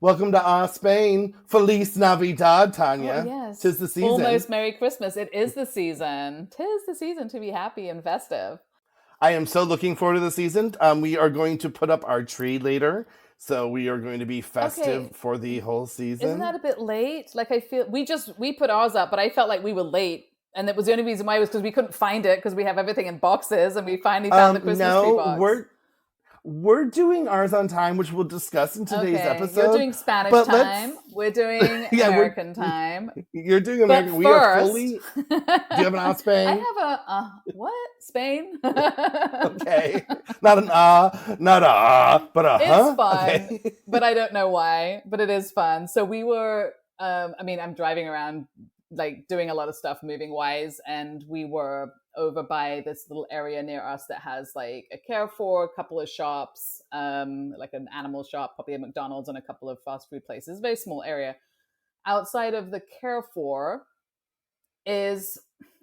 Welcome to Spain. Feliz Navidad, Oh, Tanya. yes. Tis the season. Almost Merry Christmas. It is the season. Tis the season to be happy and festive. I am so looking forward to the season. We are going to put up our tree later, so we are going to be festive Okay, for the whole isn't that season. a bit late? Like I feel we put ours up, but I felt like we were late. And that was the only reason why was because we couldn't find it because we have everything in boxes and we finally found the Christmas tree No, box. we're doing ours on time, which we'll discuss in today's Okay, you're episode. doing Spanish But let's, time. We're doing yeah, American time. you're doing But American. We are first, fully. Do you have an I Spain? have a what? Spain? Okay, not an not a but a It's huh. fun, Okay. but I don't know why, but it is fun. So we were I mean, I'm driving around like doing a lot of stuff moving wise, and we were over by this little area near us that has like a Carrefour, a couple of shops, like an animal shop, probably a McDonald's and a couple of fast food places. Very small area. Outside of the Carrefour is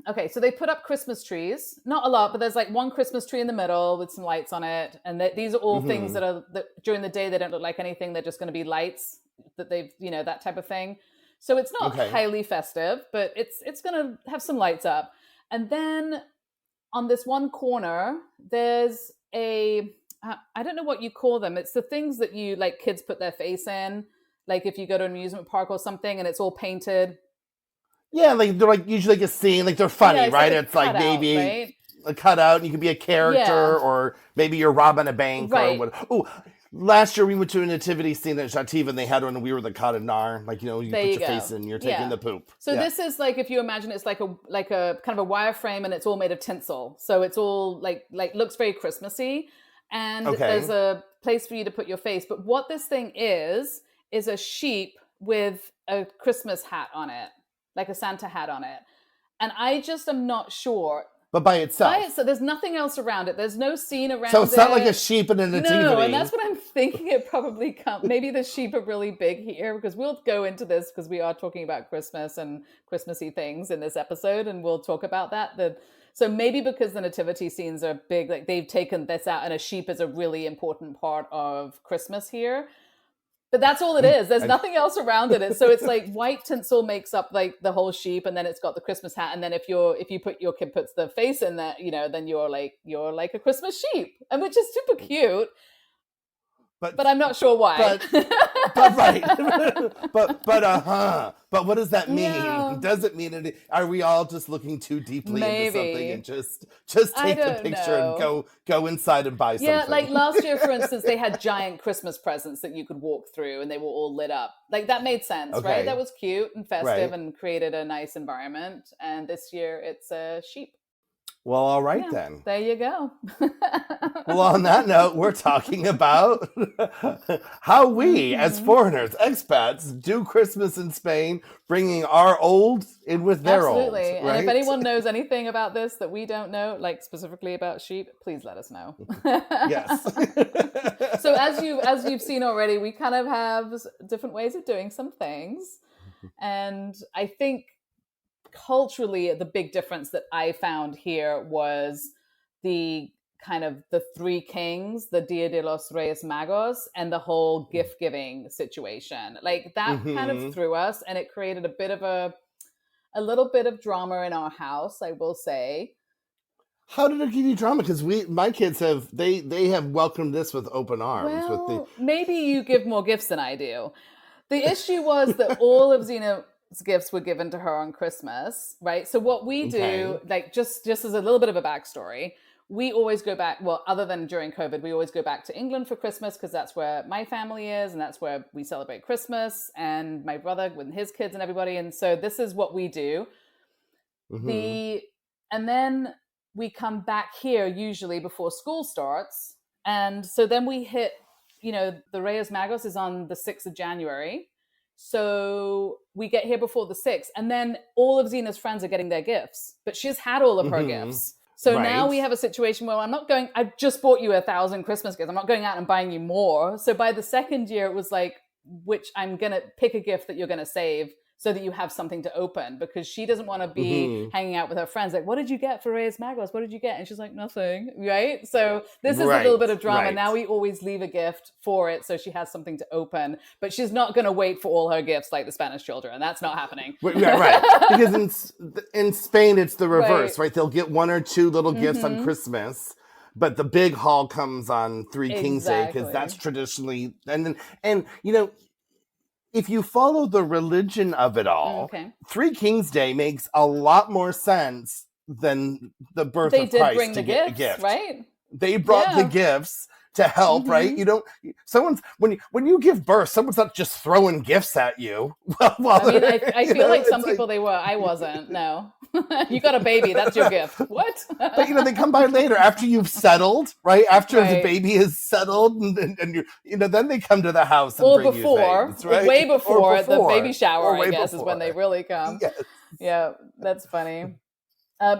okay, so they put up Christmas trees, not a lot, but there's like one Christmas tree in the middle with some lights on it, and these are all things Hmm. that are that during the day they don't look like anything. They're just going to be lights that they've that type of thing. So it's not Okay. highly festive, but it's going to have some lights up. And then on this one corner, there's a I don't know what you call them. It's the things that you like kids put their face in, like if you go to an amusement park or something, and it's all painted. Yeah, like they're like usually like a scene, like they're Yeah, funny, it's like right? a It's like cutout, maybe right? a cutout, and you can be a character, Yeah, or maybe you're robbing a bank, or right. what. Oh, last year we went to a nativity scene at Chativa, and they had one, and we were the catanar, like you There put you your face go. in, you're taking Yeah. the poop. So Yeah. this is like if you imagine it's like a kind of a wireframe and it's all made of tinsel. So it's all like looks very Christmassy. And there's Okay. a place for you to put your face. But what this thing is a sheep with a Christmas hat on it, like a Santa hat on it. And I just am not sure. But by itself, So there's nothing else around it. There's no scene so around it's not like a it. sheep in a No, and that's nativity. what I'm thinking. It probably comes. Maybe the sheep are really big here because we'll go into this because we are talking about Christmas and Christmassy things in this episode, and we'll talk about that. So maybe because the nativity scenes are big, like they've taken this out, and a sheep is a really important part of Christmas here. But that's all it is. There's I, nothing else around it. So it's like white tinsel makes up like the whole sheep, and then it's got the Christmas hat. And then if you put your kid puts the face in that, then you're like a Christmas sheep, and which is super cute. but But I'm not sure why. but But right, but what does that Yeah, mean? Does it mean it? Are we all just looking too deeply into something and maybe. just I take the don't picture and know. go inside and buy Yeah, like something? last year, for instance, they had giant Christmas presents that you could walk through and they were all lit up. Like that made sense, right? That Okay, was cute and festive right. and created a nice environment. And this year it's a sheep. Well, all right Yeah, then. there you go. Well, on that note, we're talking about how we, as Hmm. foreigners, expats, do Christmas in Spain, bringing our old in with their old, Absolutely. And if right? anyone knows anything about this that we don't know, like specifically about sheep, please let us know. Yes. So as you've seen already, we kind of have different ways of doing some things. And I think culturally the big difference that I found here was the kind of the three kings, the Dia de los Reyes Magos, and the whole gift giving situation. Like that kind of Hmm. threw us, and it created a little bit of drama in our house, I will say. How did it give you drama? Because my kids have they have welcomed this with open arms. With the Well, maybe you give more gifts than I do. The issue was that all of Xena's gifts were given to her on Christmas, right? So what we do, okay, like just as a little bit of a backstory, we always go back. Well, other than during COVID, we always go back to England for Christmas because that's where my family is, and that's where we celebrate Christmas. And my brother with his kids and everybody, and so this is what we do. hmm The and then we come back here usually before school starts, and so then we hit. The Reyes Magos is on the 6th of January. So we get here before the 6th, and then all of Xena's friends are getting their gifts, but she's had all of her hmm gifts. So now right. we have a situation where I've just bought you 1,000 Christmas gifts. I'm not going out and buying you more. So by the second year, it was like, which I'm going to pick a gift that you're going to save. so that you have something to open, because she doesn't want to be Hmm. hanging out with her friends like, what did you get for Reyes Magos? What did you get? And she's like, nothing, right? So this is a little Right, bit of drama. right. Now we always leave a gift for it so she has something to open, but she's not going to wait for all her gifts like the Spanish children. That's not happening. Right. Because in Spain, it's the reverse, Right. right? They'll get one or two little gifts on Mm-hmm. Christmas, but the big haul comes on Three Kings Day because that's Exactly. traditionally, and if you follow the religion of it all, Okay. Three Kings Day makes a lot more sense than the birth They of did Christ bring to the get a gifts, gift. right? They brought the Yeah. gifts to help, right? Mm-hmm. You don't. Someone's when you give birth, someone's not just throwing gifts at you. I mean, I feel like some it's people they were. I wasn't. No. You got a baby. That's your gift. What? But they come by later after you've settled, right? After the Right. baby is settled, and then they come to the house and Or bring before, you things, right? or way before, the before, baby shower, or I way guess, is when they before. really come. Yes. Yeah, that's funny.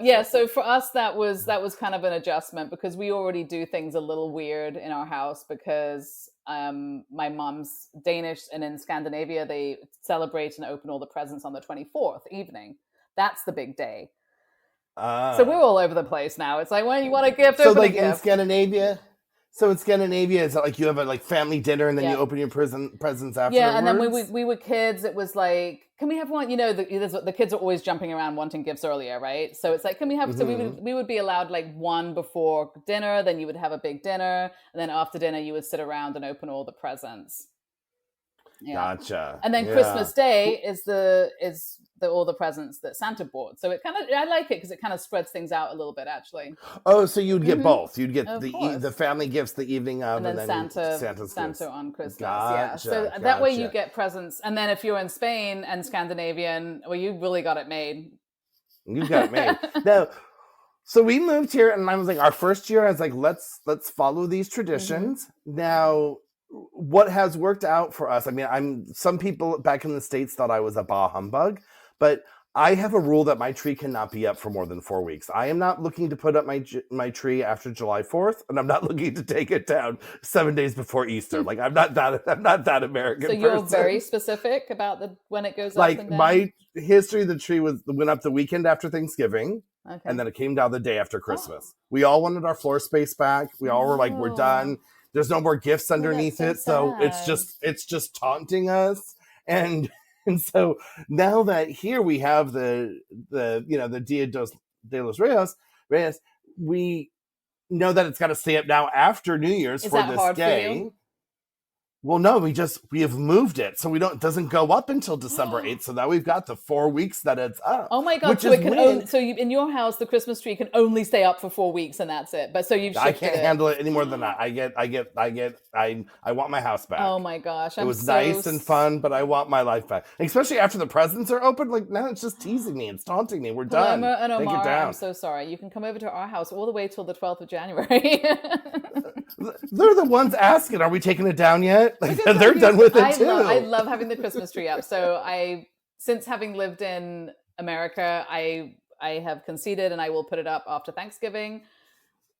Yeah, so for us that was kind of an adjustment, because we already do things a little weird in our house, because my mom's Danish, and in Scandinavia they celebrate and open all the presents on the 24th evening. That's the big day. So we're all over the place now. It's like, when you want a gift, So open a like in gift. Scandinavia, is it like you have a family dinner and then you Yeah. open your presents afterwards? Yeah, and then when we were kids, it was like, can we have one? The kids are always jumping around wanting gifts earlier, right? So it's like, can we have? So we would be allowed like one before dinner, then you would have a big dinner, and then after dinner you would sit around and open all the presents. Yeah. Gotcha. And then Yeah. Christmas Day is all the presents that Santa bought. So I like it because it kind of spreads things out a little bit, actually. Oh, so you'd get Mhm. both. You'd get Of the course. family gifts the evening of, And then Santa's gifts. Santa on Christmas. Gotcha, Yeah. So that way you gotcha. get presents. And then if you're in Spain and Scandinavian, well, you really got it made. You got it made. Now, so we moved here, and I was like, our first year, I was like, let's follow these traditions. Now, what has worked out for us? I mean, some people back in the States thought I was a bah humbug, but I have a rule that my tree cannot be up for more than 4 weeks. I am not looking to put up my tree after July 4th, and I'm not looking to take it down 7 days before Easter. Like I'm not that American. So you're person. very specific about when it goes up Like and down? my history of the tree went up the weekend after Thanksgiving. Okay. And then it came down the day after Christmas. We all wanted our floor space back. We all were like, we're done. There's no more gifts underneath so it. So sad. it's just taunting us. And so now that here we have the Dia de los Reyes, we know that it's got to stay up now after New Year's Is for that this hard for day. you? Well, no, we have moved it, so it doesn't go up until December 8th. So now we've got the 4 weeks that it's up. Oh my God! Which So is it can weird. in your house the Christmas tree can only stay up for 4 weeks, and that's it. But so you've shifted I can't handle it any more than that. I want my house back. Oh my gosh! It was nice and fun, but I want my life back. Especially after the presents are open. Like now, it's just teasing me. It's taunting me. We're done. Paloma and Take it Omar, down. I'm so sorry. You can come over to our house all the way till the 12th of January. They're the ones asking, "Are we taking it down yet?" Like, they're done with it too. I love having the Christmas tree up. So since having lived in America, I have conceded, and I will put it up after Thanksgiving.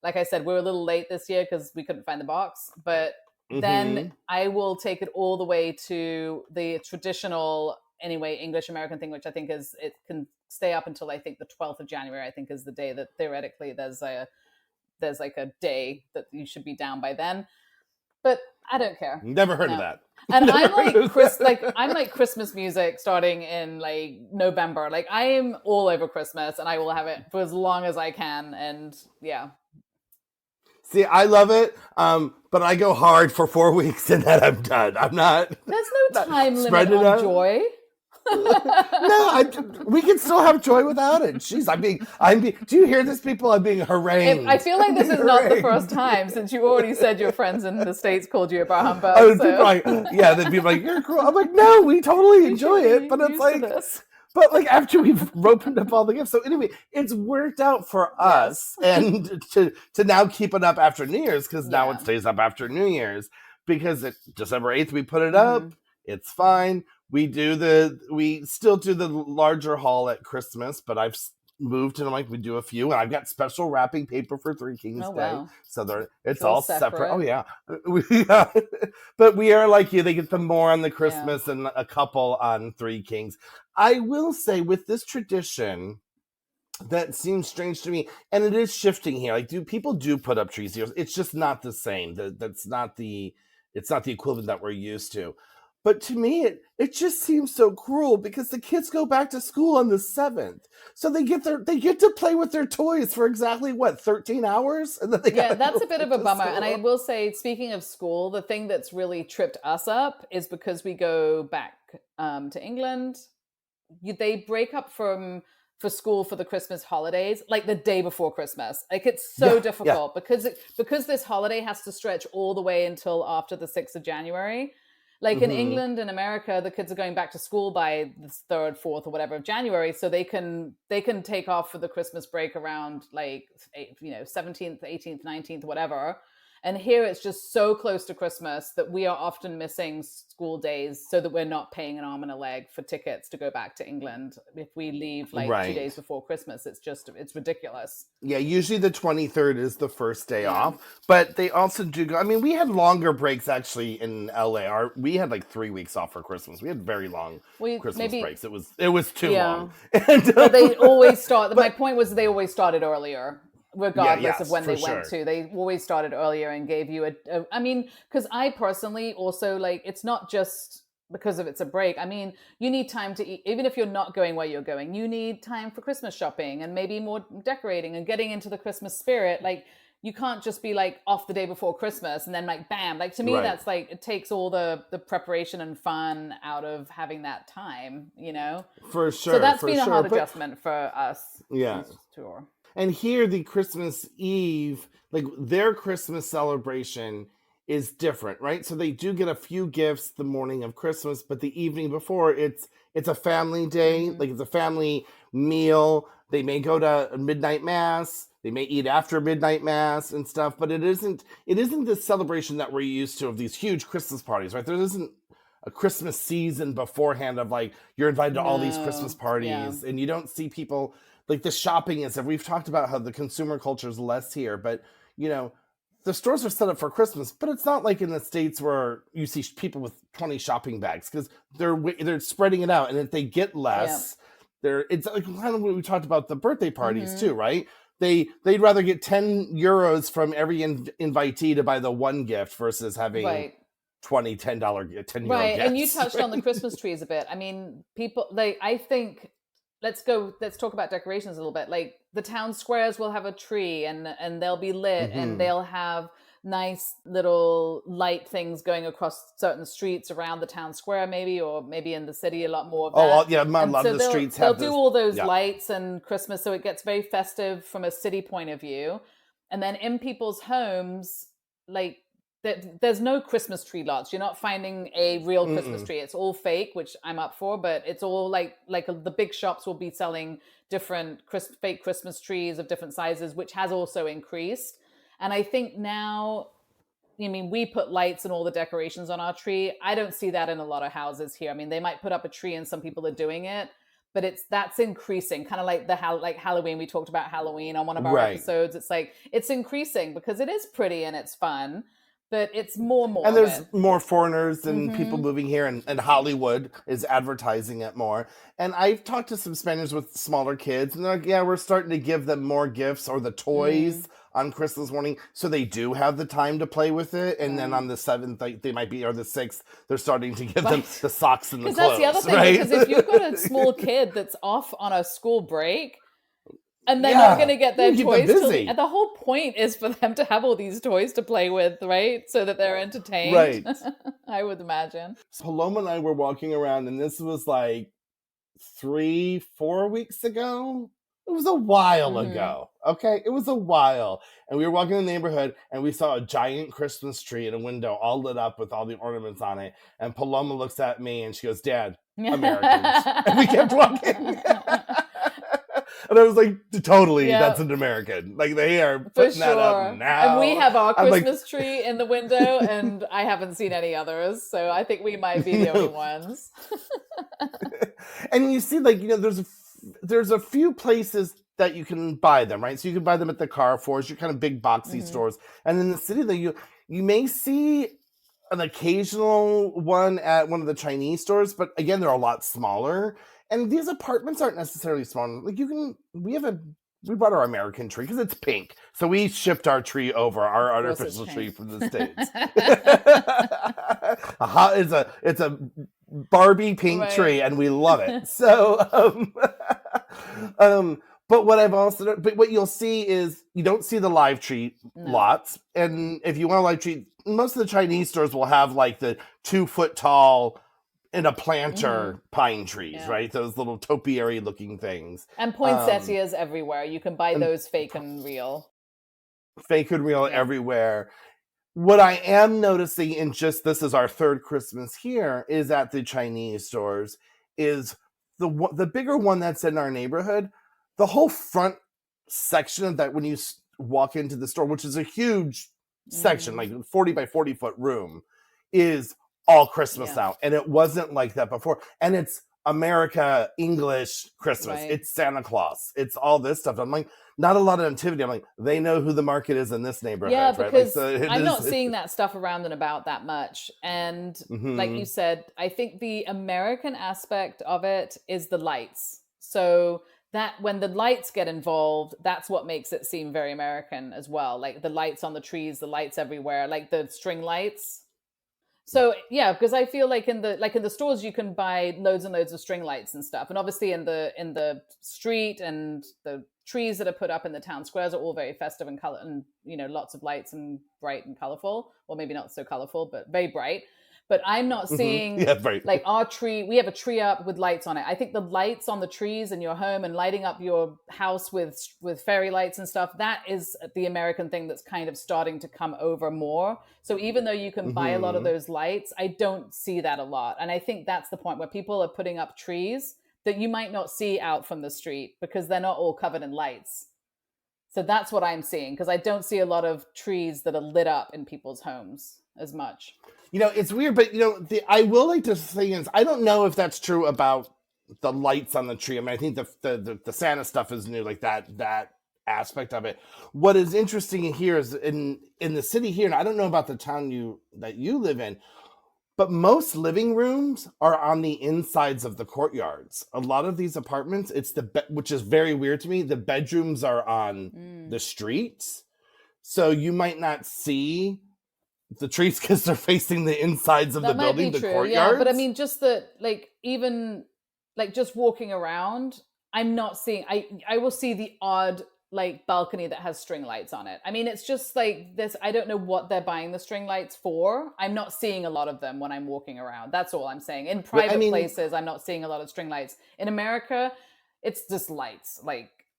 Like I said, we're a little late this year because we couldn't find the box, but then I will take it all the way to the traditional, anyway, English American thing, which I think it can stay up until I think the 12th of January. I think is the day that theoretically there's like a day that you should be down by then. But I don't care. Never heard of that. And I'm like Christmas music starting in like November. Like I am all over Christmas, and I will have it for as long as I can. And yeah. See, I love it, but I go hard for 4 weeks and then I'm done. I'm not. There's no time limit on joy. No, we can still have joy without it. Jeez, I'm being. Do you hear this, people? I'm being harangued. I feel like this is not the first time, since you already said your friends in the States called you a bah humbug. Oh, then people are like, you're cool. I'm like, no, we totally enjoy it, but it's like, but like after we've opened up all the gifts. So anyway, it's worked out for us, and to now keep it up after New Year's, because now it stays up after New Year's, because December 8th we put it up. It's fine. We still do the larger haul at Christmas, but moved and I'm like, we do a few, and I've got special wrapping paper for Three Kings Oh Day, wow. so It's it's all all separate. Oh separate. yeah, yeah. But we are like you. They get them more on the Yeah. Christmas and a couple on Three Kings. I will say with this tradition, that seems strange to me, and it is shifting here. Like, do people do put up trees here? It's just not the same. That's not the it's not the equivalent that we're used to. But to me, it just seems so cruel because the kids go back to school on the 7th, so they get to play with their toys for exactly what 13 hours, and then they Yeah, gotta that's go a bit of back a to bummer. And I school. will say, speaking of school, the thing that's really tripped us up is because we go back to England. They break up for school for the Christmas holidays like the day before Christmas. Like it's so Yeah, yeah. difficult because this holiday has to stretch all the way until after the 6th of January. Like in Hmm. England and America, the kids are going back to school by the 3rd, 4th, or whatever of January, so they can take off for the Christmas break around like 17th, 18th, 19th, whatever. And here it's just so close to Christmas that we are often missing school days so that we're not paying an arm and a leg for tickets to go back to England if we leave like 2 days Right. before Christmas. It's ridiculous. Yeah, usually the 23rd is the first day Yeah. off, but they also do go. I mean, we had longer breaks actually in LA. We had like 3 weeks off for Christmas. We had very long We Christmas maybe breaks. It was too Yeah. long. And But they always start. My but point was they always started earlier, yeah, regardless of yes, when for they went sure. to. They always started earlier and gave you I mean, because I personally also like it's not just because of it's a break. I mean, you need time to eat, even if you're not going where you're going. You need time for Christmas shopping and maybe more decorating and getting into the Christmas spirit. Like you can't just be like off the day before Christmas and then like bam. Like to me, Right. that's like it takes all the preparation and fun out of having that time. For So sure, that's for been a sure. hard But adjustment for us yeah. since tour. And here, the Christmas Eve, like their Christmas celebration is different, right? So they do get a few gifts the morning of Christmas, but the evening before, it's a family day, Mm-hmm. like it's a family meal. They may go to a midnight mass, they may eat after midnight mass and stuff, but it isn't this celebration that we're used to of these huge Christmas parties, right? There isn't a Christmas season beforehand of like you're invited to all these Christmas No, yeah, parties and you don't see people like the shopping and stuff. We've talked about how the consumer culture is less here, but you know, the stores are set up for Christmas, but it's not like in the States where you see people with 20 shopping bags because they're spreading it out, and if they get yeah. less, it's like kind of what we talked about the birthday parties Mm-hmm. too, right? They'd rather get 10 euros from every invitee to buy the one gift versus having Right. 20 $10 €10 Right. And you gifts. touched on the Christmas trees a bit. I mean, people like I think let's talk about decorations a little bit. Like the town squares will have a tree and they'll be lit and Hmm. they'll have nice little light things going across certain streets around the town square maybe, or maybe in the city a lot more of Oh, that. yeah, a And lot of so the they'll streets they'll have do this. all those Yeah. lights and Christmas so it gets very festive from a city point of view. And then in people's homes, like there's no Christmas tree lots. You're not finding a real Christmas Mm-mm. tree. It's all fake, which I'm up for, but it's all like the big shops will be selling different fake Christmas trees of different sizes, which has also increased. And I think now, I mean, we put lights and all the decorations on our tree. I don't see that in a lot of houses here. I mean, they might put up a tree and some people are doing it, but that's increasing. Kind of like like Halloween. We talked about Halloween on one of our Right. episodes. It's like it's increasing because it is pretty and it's fun, but it's more And of there's it. more foreigners and people Mm-hmm. moving here, and Hollywood is advertising it more. And I've talked to some Spaniards with smaller kids, and they're like, yeah, we're starting to give them more gifts or the Mm, toys on Christmas morning, so they do have the time to play with it. And then right. on the 7th, like, they might be, or the 6th, they're starting to give them Right. the socks and the Because that's the other clothes, thing, right? because if you've got a small kid that's off on a school break, and they're not going Yeah, to get you their keep them toys till busy. the whole point is for them to have all these toys to play with, right? So that they're entertained. Right. I would imagine. Paloma and I were walking around, and this was like 3, 4 weeks ago. It was a while Hmm. ago. Okay, it was a while, and we were walking in the neighborhood, and we saw a giant Christmas tree in a window, all lit up with all the ornaments on it. And Paloma looks at me, and she goes, "Dad, Americans." And we kept walking. And I was like, "Totally, Yeah, that's an American. Like they are for putting that up sure. And we now." have our I'm like, Christmas tree in the window, and I haven't seen any others, so I think we might be the only no. ones. And you see, like, there's a few places that you can buy them, right? So you can buy them at the Carrefours, your kind of big boxy stores. And in the city, that you may see an occasional one at one of the Chinese stores, but again, they're a lot smaller. And these apartments aren't necessarily small. Like we bought our American tree because it's pink. So we shipped our tree over, our artificial tree from the States. It's a Barbie pink tree, and we love it. So, but what you'll see is you don't see the live tree lots. And if you want a live tree, most of the Chinese stores will have like the 2 foot tall in a planter pine trees, right? Those little topiary looking things. And poinsettias everywhere. You can buy those fake and real. Fake and real everywhere. What I am noticing in just this is our third Christmas here is at the Chinese stores is the bigger one that's in our neighborhood. The whole front section of that, when you walk into the store, which is a huge section, like 40 by 40 foot room, is all Christmas now. And it wasn't like that before. And it's America, English Christmas. Right. It's Santa Claus. It's all this stuff. I'm like, not a lot of nativity. I'm like, they know who the market is in this neighborhood. Yeah, because right? Like, I'm not seeing that stuff around and about that much. And like you said, I think the American aspect of it is the lights. So that when the lights get involved, that's what makes it seem very American as well. Like the lights on the trees, the lights everywhere, like the string lights. So yeah, because I feel like in the stores you can buy loads and loads of string lights and stuff, and obviously in the street and the trees that are put up in the town squares are all very festive and color, and lots of lights and bright and colorful, or maybe not so colorful, but very bright. But I'm not seeing like our tree. We have a tree up with lights on it. I think the lights on the trees in your home and lighting up your house with fairy lights and stuff, that is the American thing that's kind of starting to come over more. So even though you can buy a lot of those lights, I don't see that a lot. And I think that's the point where people are putting up trees that you might not see out from the street because they're not all covered in lights. So that's what I'm seeing, because I don't see a lot of trees that are lit up in people's homes as much. It's weird, but I will like to say is I don't know if that's true about the lights on the tree. I mean, I think the Santa stuff is new, like that aspect of it. What is interesting here is in the city here, and I don't know about the town that you live in, but most living rooms are on the insides of the courtyards. A lot of these apartments, which is very weird to me. The bedrooms are on the streets, so you might not see the trees because they're facing the insides of the building, the courtyards. Yeah, but I mean, just even just walking around, I'm not seeing. I will see the odd balcony that has string lights on it. I mean, it's just like this. I don't know what they're buying the string lights for. I'm not seeing a lot of them when I'm walking around. That's all I'm saying. In private places, I'm not seeing a lot of string lights. In America, it's just lights.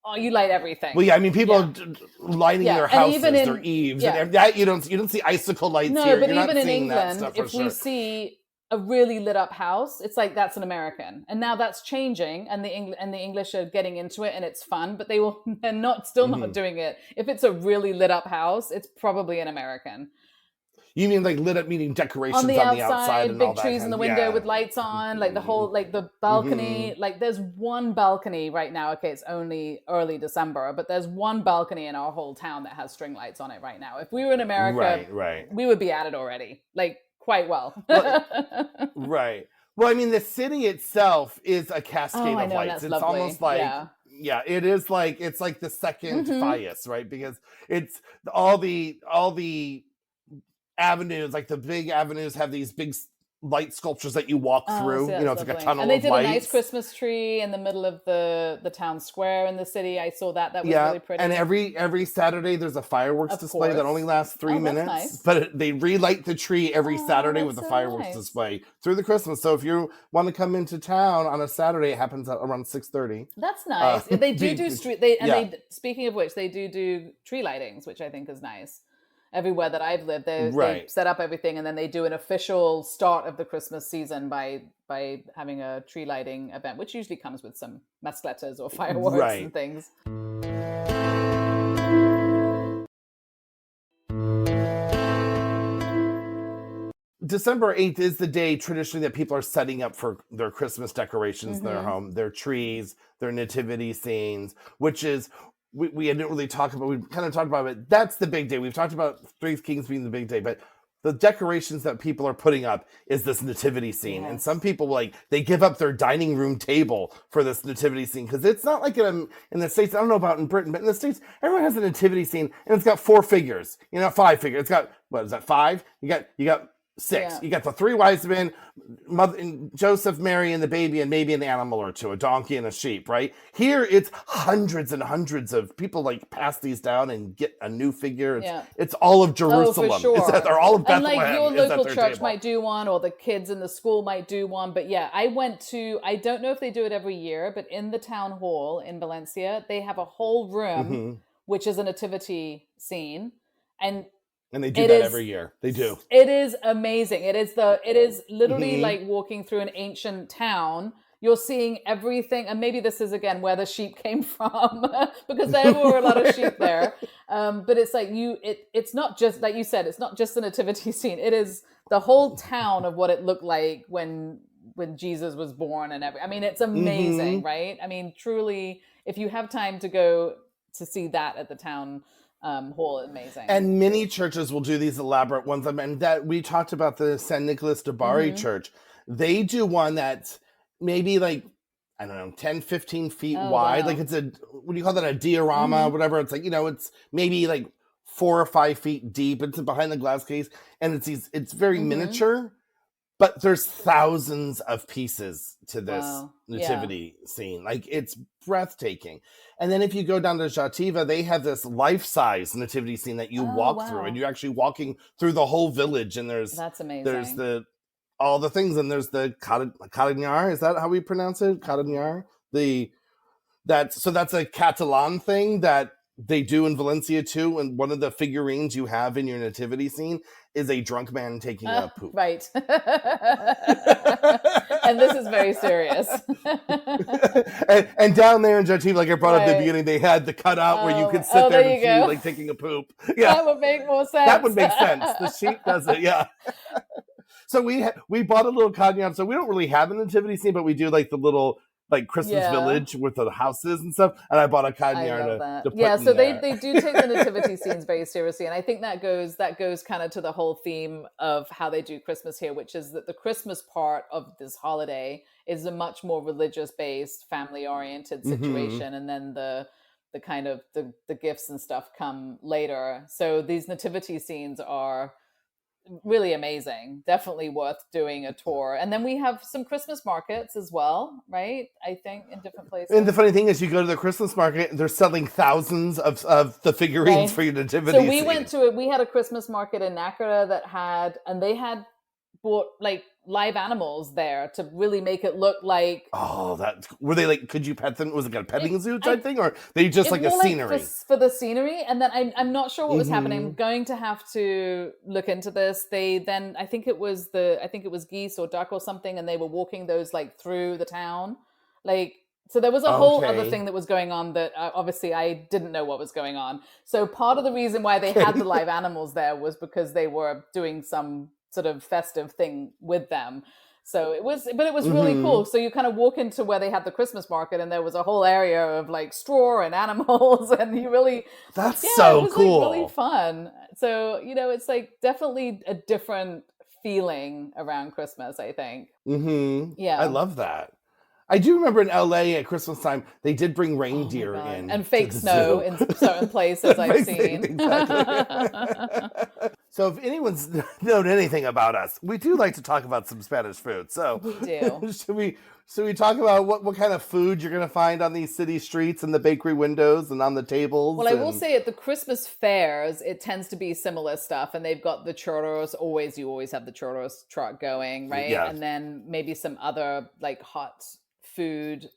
Oh, you light everything. Well, yeah, I mean, people are lighting their houses, their eaves, and that you don't see icicle lights here. No, but even in England, if we see a really lit up house, it's like that's an American, and now that's changing, and the English are getting into it, and it's fun. But they're not doing it. If it's a really lit up house, it's probably an American. You mean like lit up, meaning decorations on the outside and big all that trees in the window with lights on, like the whole, like the balcony. Like there's one balcony right now. Okay, it's only early December, but there's one balcony in our whole town that has string lights on it right now. If we were in America, we would be at it already, like quite well. Right. Well, I mean, the city itself is a cascade of lights. It's lovely. Almost like it is like it's like the second Fias, right? Because it's all the avenues, like the big avenues have these big light sculptures that you walk through. It's lovely. Like a tunnel of lights. And they did a nice Christmas tree in the middle of the town square in the city. I saw that. That was really pretty. And every Saturday there's a fireworks display that only lasts 3 minutes. Nice. But they relight the tree every Saturday with a fireworks display through the Christmas. So if you want to come into town on a Saturday, it happens at around 6:30. That's nice. They do street. Speaking of which, they do tree lightings, which I think is nice. Everywhere that I've lived, they set up everything, and then they do an official start of the Christmas season by having a tree lighting event, which usually comes with some mascletas or fireworks and things. December 8th is the day traditionally that people are setting up for their Christmas decorations in their home, their trees, their nativity scenes, which is, we didn't really talk about, we kind of talked about it. That's the big day. We've talked about Three Kings being the big day, but the decorations that people are putting up is this nativity scene. Yes. And some people, like, they give up their dining room table for this nativity scene, because it's not like in the States, I don't know about in Britain, but in the States, everyone has a nativity scene, and it's got 4 figures, 5 figures. It's got, what is that, 5? You got 6. Yeah. You got the 3 wise men, mother, Joseph, Mary, and the baby, and maybe an animal or two, a donkey and a sheep, right? Here, it's hundreds and hundreds of people, like, pass these down and get a new figure. It's all of Jerusalem. Oh, for sure. Or all of Bethlehem. And, like, your local church might do one, or the kids in the school might do one. But yeah, I don't know if they do it every year, but in the town hall in Valencia, they have a whole room, which is a nativity scene. And they do that every year. They do. It is amazing. It is literally like walking through an ancient town. You're seeing everything. And maybe this is, again, where the sheep came from, because there were a lot of sheep there. But it's like it's not just, like you said, it's not just the nativity scene. It is the whole town of what it looked like when Jesus was born and everything. I mean, it's amazing, right? I mean, truly, if you have time to go to see that at the town hall, amazing. And many churches will do these elaborate ones. I mean, that we talked about the San Nicolas de Bari church. They do one that's maybe like, I don't know, 10, 15 feet wide. Wow. Like it's what do you call that? A diorama, whatever. It's like, it's maybe like 4 or 5 feet deep. It's behind the glass case. And it's very miniature, but there's thousands of pieces to this nativity scene. Like, it's breathtaking. And then if you go down to Jativa, they have this life-size nativity scene that you walk through, and you're actually walking through the whole village. And that's amazing. There's all the things, and there's the Caragnar. Is that how we pronounce it? Caragnar. So that's a Catalan thing that they do in Valencia too. And one of the figurines you have in your nativity scene is a drunk man taking a poop. Right. And this is very serious. and down there in Jativa, like I brought up at the beginning, they had the cutout where you could sit there and see, like, taking a poop. Yeah, that would make more sense. That would make sense. The sheep does it. Yeah. So we bought a little cognac. So we don't really have a nativity scene, but we do like the little, like, Christmas village with the houses and stuff. And I bought a cognac to put so in they do take the nativity scenes very seriously. And I think that goes kind of to the whole theme of how they do Christmas here, which is that the Christmas part of this holiday is a much more religious based, family oriented situation. And then the kind of the gifts and stuff come later. So these nativity scenes are really amazing. Definitely worth doing a tour. And then we have some Christmas markets as well, right? I think in different places. And the funny thing is, you go to the Christmas market and they're selling thousands of the figurines for your nativity. So we went to we had a Christmas market in Nácara they had bought like live animals there to really make it look like. Oh, were they like, could you pet them? Was it like a petting zoo type thing, or they just like a scenery? For the scenery, and then I'm not sure what was happening. I'm going to have to look into this. I think it was geese or duck or something, and they were walking those like through the town, like. So there was a whole other thing that was going on that obviously I didn't know what was going on. So part of the reason why they had the live animals there was because they were doing some sort of festive thing with them. So it was really cool. So you kind of walk into where they had the Christmas market, and there was a whole area of like straw and animals, and you really it was cool. Like really fun. So it's like definitely a different feeling around Christmas, I think. Yeah, I love that. I do remember in LA at Christmas time, they did bring reindeer in. And fake snow in certain places I've seen. Exactly. So if anyone's known anything about us, we do like to talk about some Spanish food. So we do. Should we talk about what kind of food you're going to find on these city streets and the bakery windows and on the tables? Well, I will say at the Christmas fairs, it tends to be similar stuff. And they've got the churros. You always have the churros truck going, right? Yeah. And then maybe some other like hot food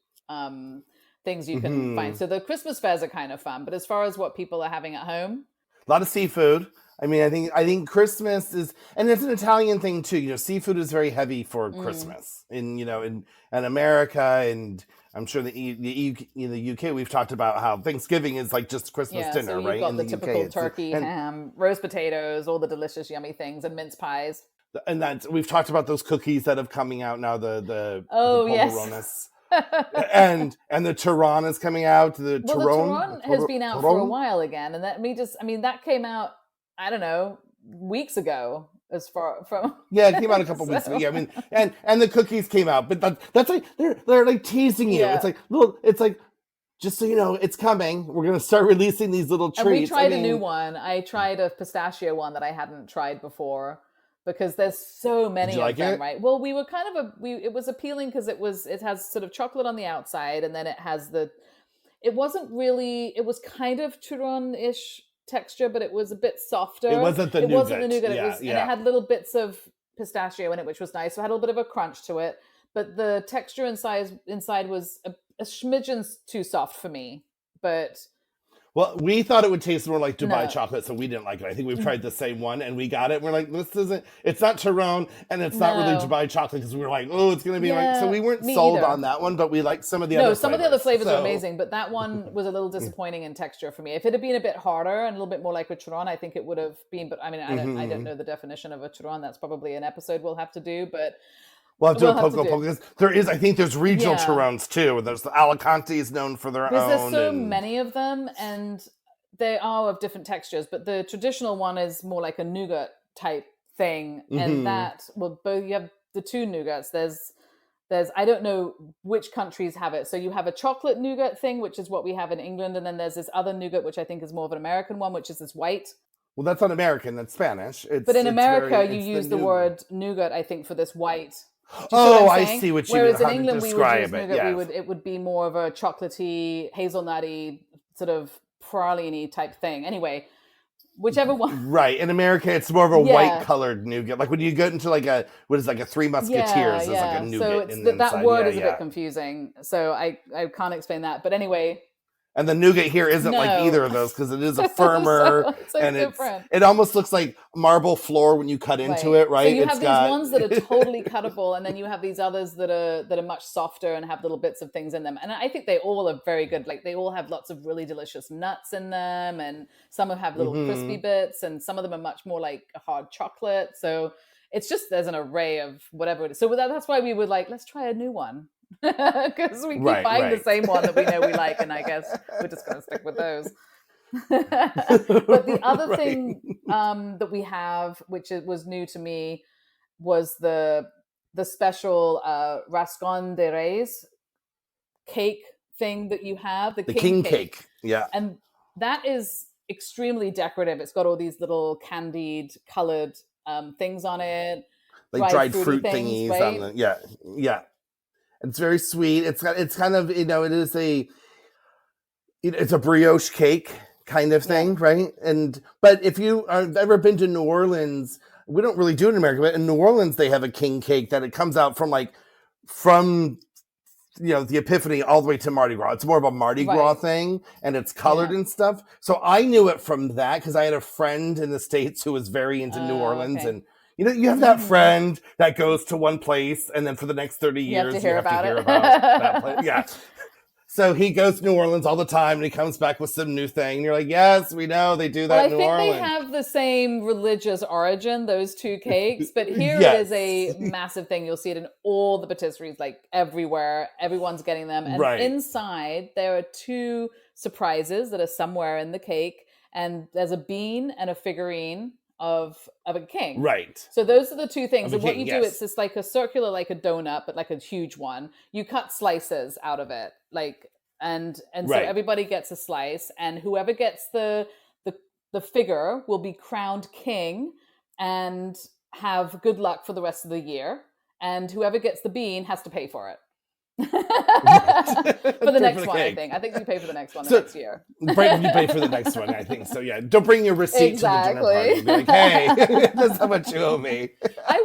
things you can find. So the Christmas fairs are kind of fun, but as far as what people are having at home, a lot of seafood. I mean, I think Christmas is, and it's an Italian thing too. Seafood is very heavy for Christmas in America, and I'm sure the UK we've talked about how Thanksgiving is like just Christmas dinner, so right? You've got the typical turkey, ham, roast potatoes, all the delicious, yummy things, and mince pies. And that's, we've talked about those cookies that have coming out now, the yes. polvorones. and the Turon is coming out. The well, Turon the Turon has been out for a while again, and that came out, I don't know, weeks ago. As far from it came out a couple weeks ago. Yeah, I mean, and the cookies came out, but that's like they're like teasing you. Yeah. It's like just so you know, it's coming. We're gonna start releasing these little treats. And we tried a new one. I tried a pistachio one that I hadn't tried before because there's so many of them, right? Well, we were kind of it was appealing because it has sort of chocolate on the outside, and then it has it was kind of Turon-ish texture, but it was a bit softer. It wasn't the nougat. And it had little bits of pistachio in it, which was nice. So it had a little bit of a crunch to it, but the texture inside was a smidgen too soft for me. But well, we thought it would taste more like Dubai chocolate, so we didn't like it. I think we've tried the same one, and we got it. And we're like, it's not Turon, and it's not really Dubai chocolate, because we were like, oh, it's going to be like, so we weren't sold on that one, but we liked some of the other flavors. Some of the other flavors are amazing, but that one was a little disappointing in texture for me. If it had been a bit harder and a little bit more like a Turon, I think it would have been, but I mean, I don't know the definition of a Turon. That's probably an episode we'll have to do, but... We'll have to do a poco because I think there's regional Turons too. There's the Alicante is known for their own. There's so many of them, and they are of different textures, but the traditional one is more like a nougat type thing. And you have the two nougats. There's I don't know which countries have it. So you have a chocolate nougat thing, which is what we have in England. And then there's this other nougat, which I think is more of an American one, which is this white. Well, that's not American, that's Spanish. But in America, you use the word nougat, I think, for this white. I see what you mean. Whereas in England, we would use nougat. It would be more of a chocolatey, hazelnutty, sort of praline-y type thing. Anyway, whichever one. Right. In America, it's more of a white-colored nougat. Like when you get into like a Three Musketeers, is like a nougat. So that word is a bit confusing. So I can't explain that. But anyway. And the nougat here isn't like either of those, because it is a firmer and it almost looks like marble floor when you cut into it, right? So you have these ones that are totally cuttable, and then you have these others that are much softer and have little bits of things in them. And I think they all are very good. Like they all have lots of really delicious nuts in them, and some have little crispy bits, and some of them are much more like a hard chocolate. So it's just, there's an array of whatever it is. So that's why we were like, let's try a new one. Because we keep buying the same one that we know we like, and I guess we're just going to stick with those. But the other thing that we have, which was new to me, was the special Rascon de Reis cake thing that you have, the king cake. Yeah, and that is extremely decorative. It's got all these little candied colored things on it, like dried fruit thingies on the yeah. It's very sweet. It's kind of, it's a brioche cake kind of thing, right? But if you have ever been to New Orleans, we don't really do it in America, but in New Orleans they have a king cake that it comes out from the Epiphany all the way to Mardi Gras. It's more of a Mardi Gras thing, and it's colored and stuff. So I knew it from that because I had a friend in the States who was very into New Orleans, and you have that friend that goes to one place, and then for the next 30 years, you have to hear about that place. Yeah. So he goes to New Orleans all the time, and he comes back with some new thing. And you're like, yes, we know they do that in New Orleans. I think they have the same religious origin, those two cakes. But here it is a massive thing. You'll see it in all the patisseries, like everywhere. Everyone's getting them. And inside, there are two surprises that are somewhere in the cake. And there's a bean and a figurine of a king. Right. So those are the two things. And what you do, it's just like a circular, like a donut, but like a huge one. You cut slices out of it. And so everybody gets a slice, and whoever gets the figure will be crowned king and have good luck for the rest of the year. And whoever gets the bean has to pay for it. For the next one, I think. I think you pay for the next one next year. You pay for the next one, I think. So yeah, don't bring your receipt to the dinner party. Be like, hey, this is how much you owe me. I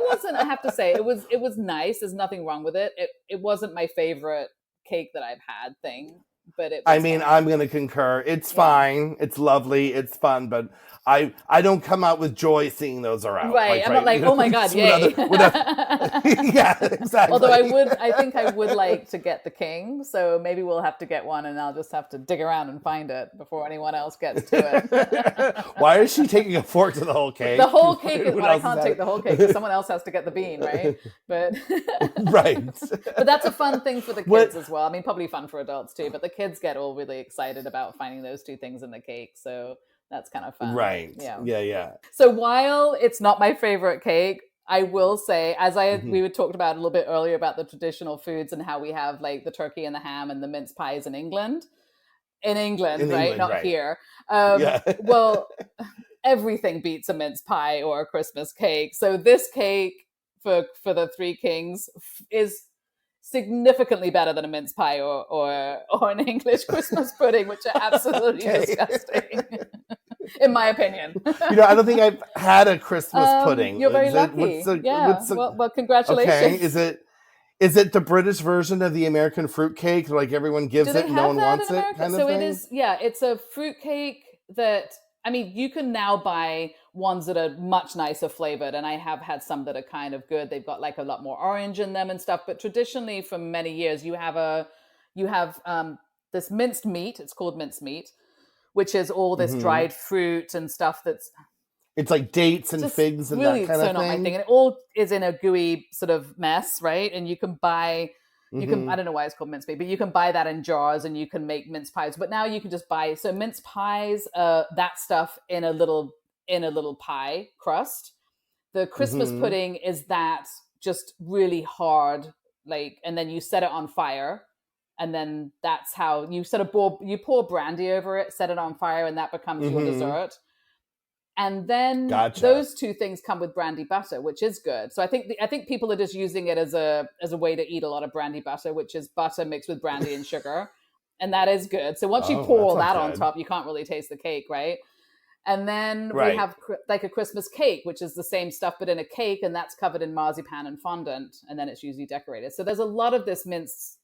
have to say, it was nice. There's nothing wrong with it. It wasn't my favorite cake that I've had thing. but it I was mean, fun. I'm going to concur. It's fine. It's lovely. It's fun, but I don't come out with joy seeing those are out. Right. Like, I'm not right. like, oh my God, yay. Yeah, exactly. Although I think I would like to get the king. So maybe we'll have to get one and I'll just have to dig around and find it before anyone else gets to it. Why is she taking a fork to the whole cake? The whole cake is, What well, I else can't is take the whole cake because someone else has to get the bean, right? But right. but that's a fun thing for the kids as well. I mean, probably fun for adults too, but the kids get all really excited about finding those two things in the cake. So that's kind of fun. Right. Yeah. Yeah. So while it's not my favorite cake, I will say, as we had talked about a little bit earlier about the traditional foods and how we have like the turkey and the ham and the mince pies in England. In England, right? Not right. Here. Well, everything beats a mince pie or a Christmas cake. So this cake for the Three Kings is significantly better than a mince pie or an English Christmas pudding, which are absolutely disgusting. In my opinion. I don't think I've had a Christmas pudding. You're very lucky. Well, congratulations. Okay. Is it the British version of the American fruit cake? Like everyone gives it and no one wants it kind of thing? It is, it's a fruit cake that, I mean, you can now buy ones that are much nicer flavored. And I have had some that are kind of good. They've got like a lot more orange in them and stuff. But traditionally for many years, you have this minced meat. It's called minced meat, which is all this dried fruit and stuff it's like dates and figs and really that kind of thing. Not my thing. And it all is in a gooey sort of mess, right? And you can buy, I don't know why it's called mince meat, but you can buy that in jars and you can make mince pies. But now you can just buy, so mince pies, that stuff in a little pie crust. The Christmas pudding is that just really hard, like, and then you set it on fire. And then that's how you sort of pour brandy over it, set it on fire, and that becomes your dessert. And then those two things come with brandy butter, which is good. So I think people are just using it as a way to eat a lot of brandy butter, which is butter mixed with brandy and sugar, and that is good. So once you pour that on top, you can't really taste the cake, right? And then we have like a Christmas cake, which is the same stuff, but in a cake, and that's covered in marzipan and fondant, and then it's usually decorated. So there's a lot of this mince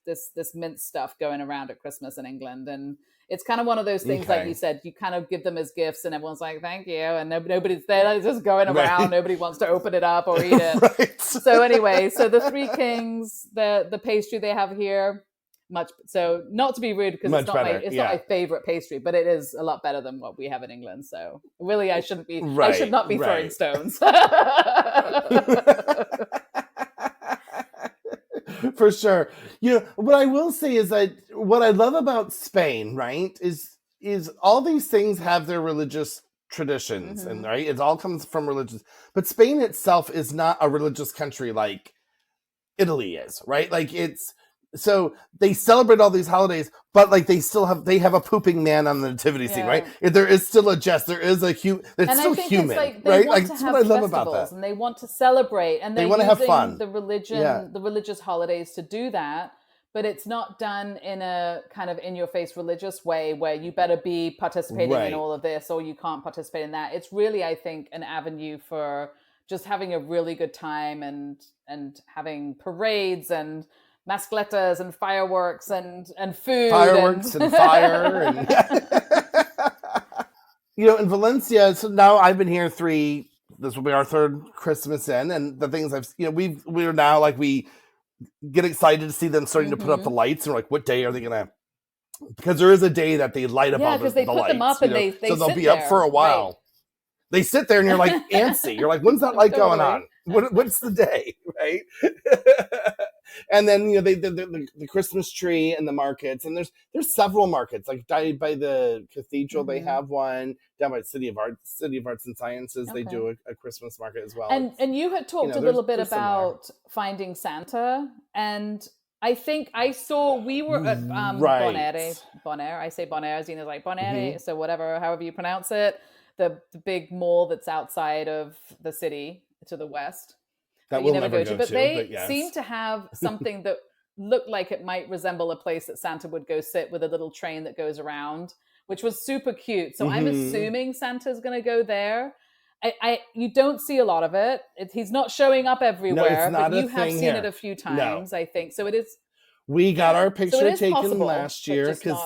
stuff going around at Christmas in England, and it's kind of one of those things, like you said, you kind of give them as gifts, and everyone's like, "Thank you," and nobody's there. It's just going around. Nobody wants to open it up or eat it. So anyway, so the Three Kings, the pastry they have here. So not to be rude, because it's not my favorite pastry, but it is a lot better than what we have in England. So really, I should not be throwing stones. For sure. What I will say is that what I love about Spain, right, is all these things have their religious traditions, and right, it all comes from religious. But Spain itself is not a religious country like Italy is, right? Like so they celebrate all these holidays, but like they have a pooping man on the nativity scene, right? There is still a jest. There is a still human, right? Like that's what I love about that. And they want to celebrate, and they want to have fun. The religious holidays to do that, but it's not done in a kind of in your face religious way where you better be participating in all of this or you can't participate in that. It's really, I think, an avenue for just having a really good time and having parades and mascletas and fireworks and food. And fire. And in Valencia, so now I've been here this will be our third Christmas in, and the things we're now like, we get excited to see them starting to put up the lights, and we're like, what day are they going to, because there is a day that they light up all the lights. Yeah, because they put them up and they so they'll be up for a while. Right. They sit there and you're like antsy. You're like, when's that light going on? What's the day, right? And then the Christmas tree and the markets, and there's several markets, like by the cathedral they have one, down by City of Arts and Sciences they do a Christmas market as well. And you had talked a little bit about finding Santa, and I think we were at Bonaire. I say Bonaire, Zena's like Bonaire, so however you pronounce it, the big mall that's outside of the city to the west. That we'll never go to. But they seem to have something that looked like it might resemble a place that Santa would go sit with a little train that goes around, which was super cute. So I'm assuming Santa's going to go there. You don't see a lot of it. He's not showing up everywhere, but you have seen it a few times, I think. So it is. We got our picture taken last year because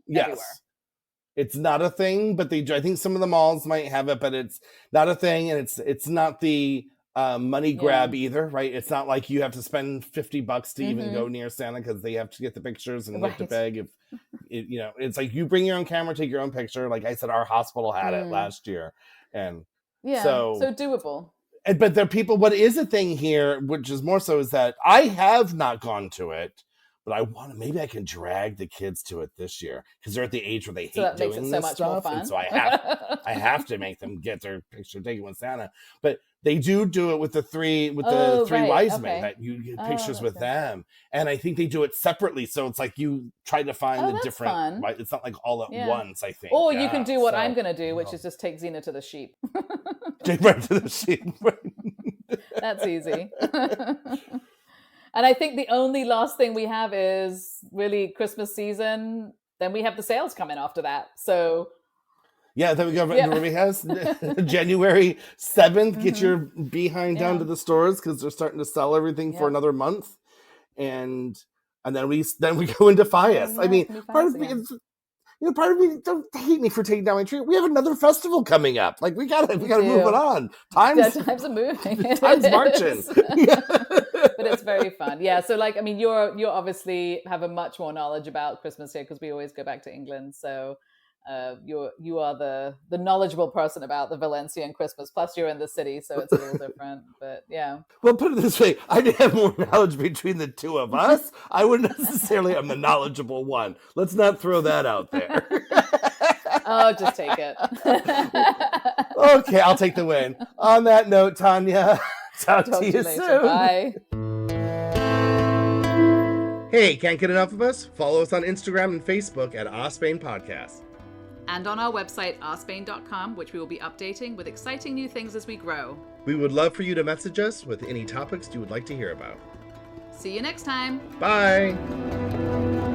everywhere. It's not a thing, but they do. I think some of the malls might have it, but it's not a thing, and it's not the money grab either, right? It's not like you have to spend $50 to even go near Santa because they have to get the pictures and you have to beg. If it's like you bring your own camera, take your own picture. Like I said, our hospital had it last year, and so doable. But there are people. What is a thing here, which is more so, is that I have not gone to it. But I want to, maybe I can drag the kids to it this year because they're at the age where they hate doing this stuff. And so I have to make them get their picture taken with Santa. But they do it with the three wise men, that you get pictures with them. And I think they do it separately. So it's like you try to find the different, right? It's not like all at once, I think. Or you can do what I'm going to do, which is just take Xena to the sheep. Take right to the sheep. That's easy. And I think the only last thing we have is really Christmas season. Then we have the sales coming after that. So then we go. Everybody has January 7th. Get your behind down to the stores because they're starting to sell everything for another month, and then we go into Fias. I mean, part of me don't hate me for taking down my tree. We have another festival coming up. Like we gotta move it on. Times are moving. Time's marching. But it's very fun. Yeah. So like, I mean, you obviously have a much more knowledge about Christmas here because we always go back to England. So you are the knowledgeable person about the Valencian Christmas. Plus you're in the city, so it's a little different. But yeah. Well, put it this way, I have more knowledge between the two of us. I wouldn't necessarily am the knowledgeable one. Let's not throw that out there. Oh, just take it. Okay, I'll take the win. On that note, Tanya, talk to you soon. Bye. Hey, can't get enough of us? Follow us on Instagram and Facebook at Ospain Podcast. And on our website, ourspain.com, which we will be updating with exciting new things as we grow. We would love for you to message us with any topics you would like to hear about. See you next time. Bye.